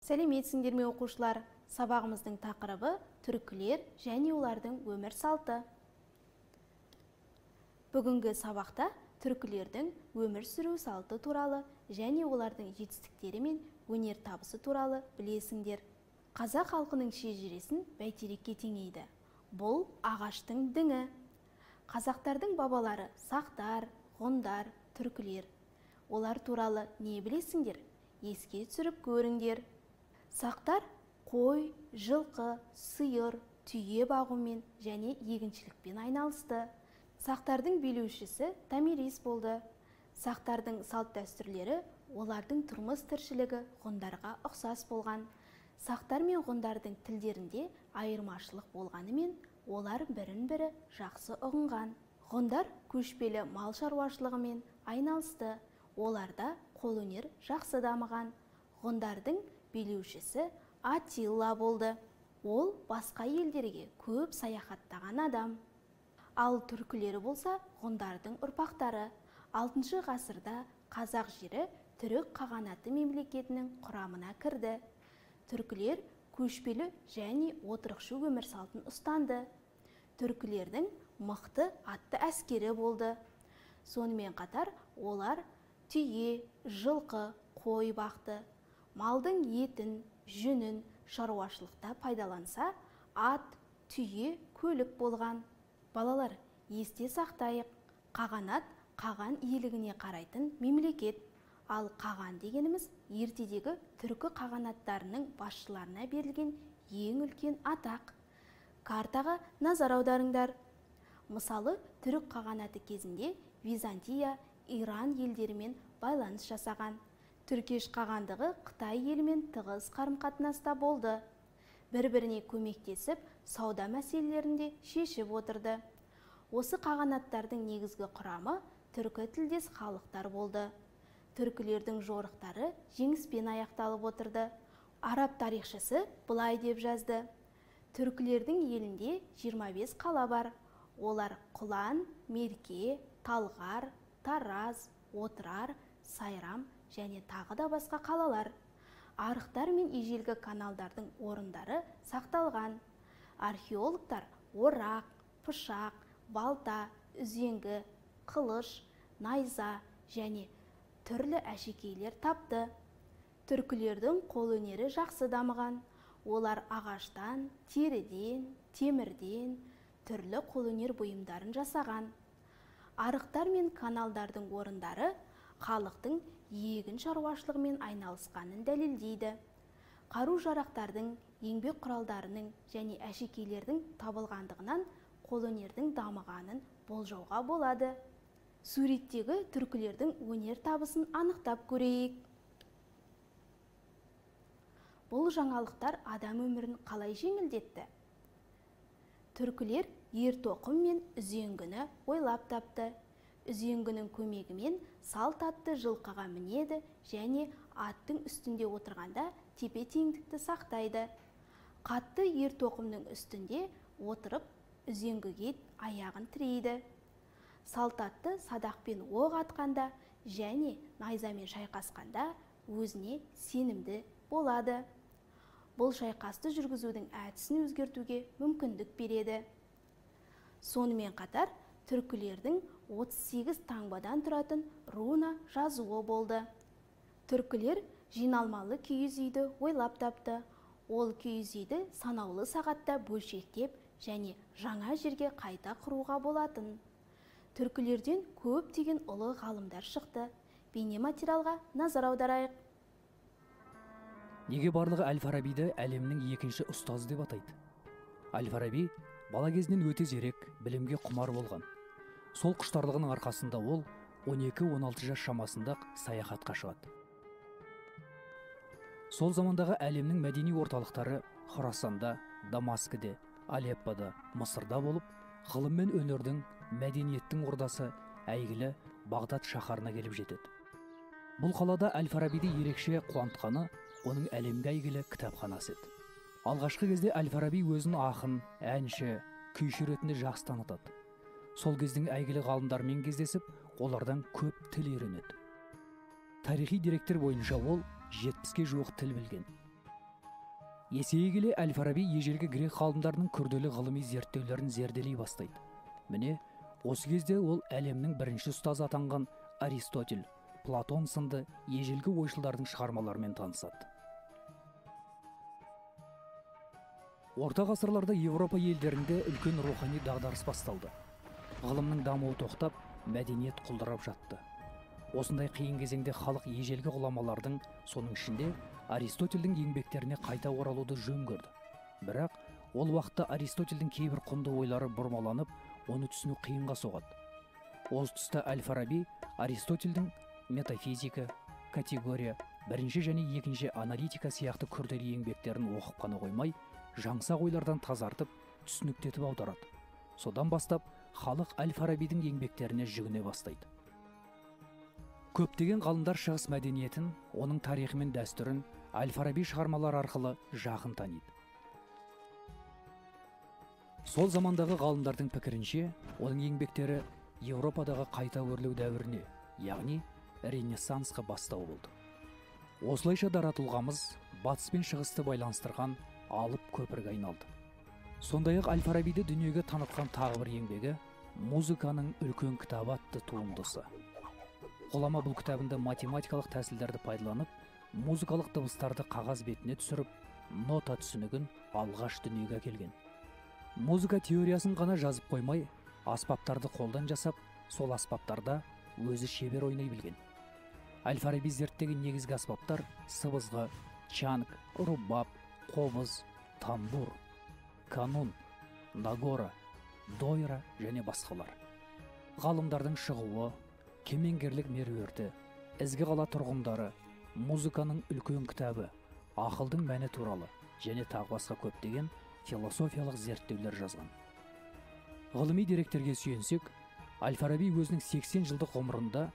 Сәлеметсіңдер ме оқушылар? Сабағымыздың тақырыбы түркілер және олардың өмір салты. Бүгінгі сабақта түркілердің өмір сүру салты туралы және олардың жетістіктері мен өнер табысы туралы білесіңдер. Қазақ халқының шежіресін бәйтерекке теңейді. Бұл ағаштың діңі. Қазақтардың бабалары сақтар, ғұндар, түркілер. Олар туралы не білесіңдер? Еске түсіріп көріңдер. Сақтар қой, жылқы, сиыр, түйе бағумен және егіншілікпен айналысты. Сақтардың билеушісі Томирис болды. Сақтардың салт дәстүрлері олардың тұрмыс тіршілігі ғұндарға ұқсас болған. Сақтар мен ғұндардың тілдерінде айырмашылық болғанымен, олар бірін-бірі жақсы ұғынған. Ғұндар көшпелі мал шаруашылығымен айналысты. Оларда қолөнер жақсы дамыған. Ғұндардың билеушісі Атилла болды. Ол басқа елдерге көп саяхаттаған адам. Ал түркілері болса ғұндардың ұрпақтары. 6 ғасырда қазақ жері түрік қағанаты мемлекетінің құрамына кірді. Түркілер көшпелі және отырықшы өмір салтын ұстанды. Түркілердің мықты атты әскері болды. Сонымен қатар олар түйе, жылқы, қой бақты. Малдың етін, жүнін шаруашылықта пайдаланса, ат, түйе, көлік болған. Балалар, есте сақтайық, қағанат қаған иелігіне қарайтын мемлекет. Ал қаған дегеніміз ертедегі түркі қағанаттарының басшыларына берілген ең үлкен атақ. Картаға назар аударыңдар. Мысалы, түрік қағанаты кезінде Византия, Иран елдерімен байланыс жасаған. Түркеш қағандығы Қытай елімен тығыз қарым-қатынаста болды. Бір-біріне көмектесіп, сауда мәселелерінде шешіп отырды. Осы қағанаттардың негізгі құрамы түркі тілдес халықтар болды. Түркілердің жорықтары жеңіспен аяқталып отырды. Араб тарихшысы былай деп жазды: түркілердің елінде 25 қала бар. Олар Құлан, Мерке, Талғар, Тараз, Отырар, Сайрам және тағы да басқа қалалар. Арықтар мен ежелгі каналдардың орындары сақталған. Археологтар орақ, пышақ, балта, үзеңгі, қылыш, найза және түрлі әшекейлер тапты. Түркілердің қолөнері жақсы дамыған. Олар ағаштан, теріден, темірден түрлі қолөнер бұйымдарын жасаған. Арықтар мен каналдардың орындары халықтың егін шаруашылығымен айналысқанын дәлелдейді. Қару-жарақтардың, еңбек құралдарының және әшекейлердің табылғандығынан қолөнердің дамығанын болжауға болады. Суреттегі түркілердің өнер табысын анықтап көрейік. Бұл жаңалықтар адам өмірін қалай жеңілдетті? Түркілер ер-тоқым мен үзеңгіні ойлап тапты. Үзеңгінің көмегімен салт атты жылқыға мінеді және аттың үстінде отырғанда тепе-теңдікті сақтайды. Қатты ер-тоқымның үстінде отырып, үзеңгіге аяғын тірейді. Салт атты садақпен оқ атқанда және найзамен шайқасқанда өзіне сенімді болады. Бұл шайқасты жүргізудің әдісін өзгертуге мүмкіндік береді. Сонымен қатар түркілердің 38 таңбадан тұратын руна жазуы болды. Түркілер жиналмалы киіз үйді ойлап тапты. Ол киіз үйді санаулы сағатта бөлшектеп және жаңа жерге қайта құруға болатын. Түркілерден көптеген ұлы ғалымдар шықты. Бейне материалға назар аударайық. Неге барлығы Әл-Фарабиді әлемнің екінші ұстазы деп атайды? Әл-Фараби бала кезінен өте зерек, білімге құмар болған. Сол құштарлығының арқасында ол 12-16 жас шамасында саяхатқа шығады. Сол замандағы әлемнің мәдени орталықтары Хорасанда, Дамаскіде, Алеппода, Мысырда болып, ғылым мен өнердің, мәдениеттің ордасы әйгілі Бағдат шаһарына келіп жетеді. Бұл қалада Әл-Фарабиді ерекше қуантқаны оның әлемге әйгілі кітапханасы еді. Алғашқы кезде Әл-Фараби өзін ақын, әнші, күйші ретінде жақсы танытады. Сол кездің әйгілі ғалымдармен кездесіп, олардан көп тіл үйренеді. Тарихи деректер бойынша ол 70-ге жуық тіл білген. Есейе келе Әл-Фараби ежелгі грек ғалымдарының күрделі ғылыми зерттеулерін зерделей бастайды. Міне, осы кезде ол әлемнің бірінші ұстазы атанған Аристотель, Платон сынды ежелгі ойшылдардың шығармаларымен танысады. Орта ғасырларда Европа елдерінде үлкен рухани дағдарыс басталды. Ғылымның дамуы тоқтап, мәдениет құлдырап жатты. Осындай қиын кезеңде халық ежелгі ғұламалардың, соның ішінде Аристотельдің еңбектеріне қайта оралуды жөн көрді. Бірақ ол уақытта Аристотельдің кейбір құнды ойлары бұрмаланып, оны түсіну қиынға соғады. Осы тұста Әл-Фараби Аристотельдің метафизика, категория, бірінші және екінші аналитика сияқты күрделі еңбектерін оқып қана қоймай, жаңсақ ойлардан тазартып, түсініктетіп аударады. Содан бастап, халық Әл-Фарабидің еңбектеріне жүгіне бастайды. Көптеген ғалымдар шығыс мәдениетін, оның тарихы мен дәстүрін Әл-Фараби шығармалар арқылы жақын таниды. Сол замандағы ғалымдардың пікірінше, оның еңбектері Еуропадағы қайта өрлеу дәуіріне, яғни Ренессансқа бастау болды. Осылайша дара тұлғамыз батыс пен шығысты байланыстырған алып көпірге айналды. Сондай-ақ Әл-Фарабиді дүниеге танытқан тағы бір еңбегі «Музыканың үлкен кітабы» атты туындысы. Ғұлама бұл кітабында математикалық тәсілдерді пайдаланып, музыкалық дыбыстарды қағаз бетіне түсіріп, нота түсінігін алғаш дүниеге әкелген. Музыка теориясын ғана жазып қоймай, аспаптарды қолдан жасап, сол аспаптарда өзі шебер ойнай білген. Әл-Фараби зерттеген негізгі аспаптар сыбызғы, чанг, рубаб, қобыз, тамбур, канун, нагора, дойра және басқалар. Ғалымдардың шығуы, кемеңгерлік меруерті, ізгі қала тұрғындары, музыканың үлкен кітабы, ақылдың мәні туралы және тағы басқа көптеген философиялық зерттеулер жазған. Ғылыми деректерге сүйенсек, Әл-Фараби өзінің 80 жылдық ғұмырында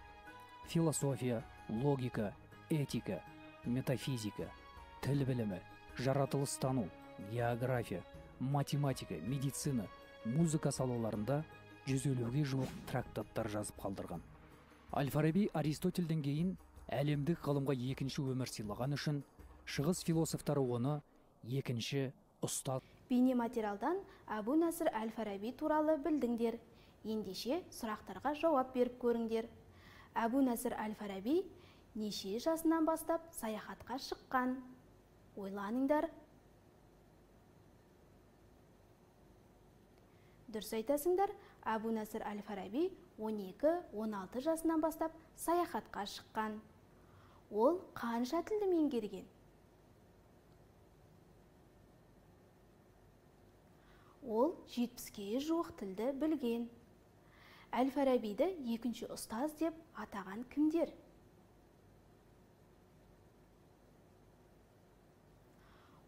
философия, логика, этика, метафизика, тіл білімі, жаратылыстану, география, математика, медицина, музыка салаларында 150-ге жуық трактаттар жазып қалдырған. Әл-Фараби Аристотельден кейін әлемдік ғылымға екінші өмір сыйлаған үшін шығыс философтары оны екінші ұстаз. Бейнематериалдан Әбу Насыр Әл-Фараби туралы білдіңдер. Ендеше сұрақтарға жауап беріп көріңдер. Әбу Насыр Әл-Фараби неше жасынан бастап саяхатқа шыққан? Ойланыңдар. Дұрыс айтасыңдар. Әбу Насыр Әл-Фараби 12-16 жасынан бастап саяхатқа шыққан. Ол қанша тілді меңгерген? Ол 70-ге жуық тілді білген. Әл-Фарабиді екінші ұстаз деп атаған кімдер?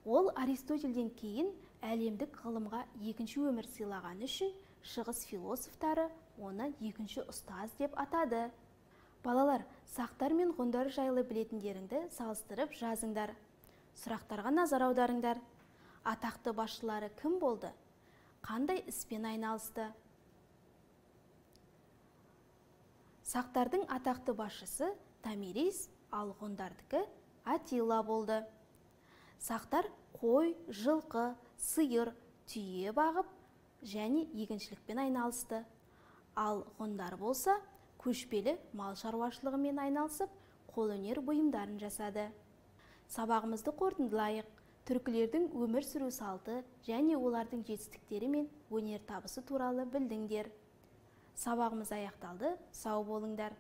Ол Аристотельден кейін әлемдік ғылымға екінші өмір сыйлаған үшін шығыс философтары оны екінші ұстаз деп атады. Балалар, сақтар мен ғұндар жайлы білетіндеріңді салыстырып жазыңдар. Сұрақтарға назар аударыңдар. Атақты басшылары кім болды? Қандай іспен айналысты? Сақтардың атақты басшысы Томирис, ал ғұндардікі Атилла болды. Сақтар қой, жылқы, сиыр, түйе бағып және егіншілікпен айналысты. Ал ғұндар болса, көшпелі мал шаруашылығымен айналысып, қолөнер бұйымдарын жасады. Сабағымызды қорытындылайық. Түркілердің өмір сүру салты және олардың жетістіктері мен өнер табысы туралы білдіңдер. Сабағымыз аяқталды. Сау болыңдар.